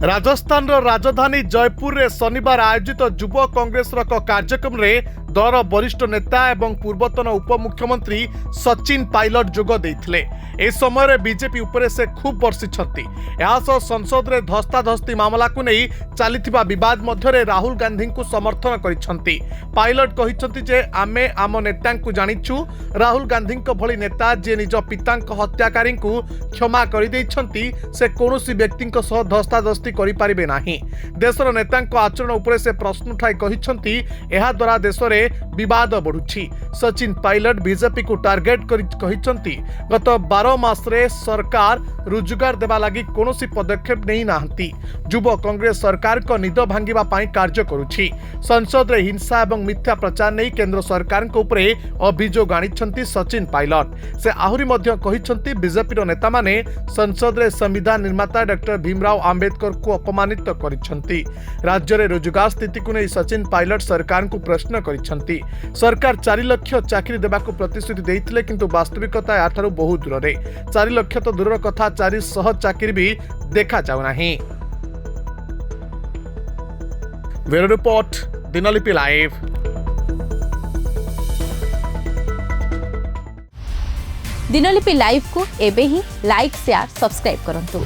राजस्थान राजधानी जयपुर रे शनिवार आयोजित युव कांग्रेस कार्यक्रम रे दलर वरिष्ठ नेता एवं पूर्वतन उपमुख्यमंत्री सचिन पायलट जोग देइथिले। ए समय बीजेपी उपरे से खूब वर्षिछंती। संसद रे धस्ताधस्ती मामला को नहीं चलीथिबा विवाद मध्यरे राहुल गांधी को समर्थन करिछंती। पायलट कहिछंती जे आमे आम नेता को जानिछु। राहुल गांधी भली नेता जे निज पिता हत्याकारी को क्षमा कर देइछंती से कोनोसी व्यक्ति सह धस्ताधस्ती करि पारिबे नाही। देशर नेता आचरण उपरे से प्रश्न उठाई कहिछंती एहा द्वारा देश रे विवाद बढ़ुछि। सचिन पायलट बीजेपी को टार्गेट कहिछंती गत 12 मास रे सरकार रोजगार देवा लगी कोनोसी पदक्षेप नहीं नाहंती। युव कांग्रेस सरकार को निद भांगिबा पाई कार्य करुछि। संसद रे हिंसा एवं मिथ्या प्रचार नहीं केंद्र सरकार को उपरे अभियोग आनिछंती सचिन पायलट। से आहुरी मध्य कहिछंती बीजेपी रो नेता माने संसद रे संविधान निर्माता डॉक्टर भीमराव आंबेडकर को अपमानित करिछंती। राज्य रे रोजगार स्थिति को नहीं सचिन पायलट सरकार को प्रश्न करिछंती। सरकार 4 लाख चाकरी देबा को प्रतिश्रुति देइथिले किंतु वास्तविकता याठारु बहुत दूर रे। 4 लाख तो दूर कथा 400 चाकरी भी देखा जाउ नाही। Bureau report Dinalipi live. Dinalipi live को एबे ही लाइक शेयर सब्सक्राइब करंतु।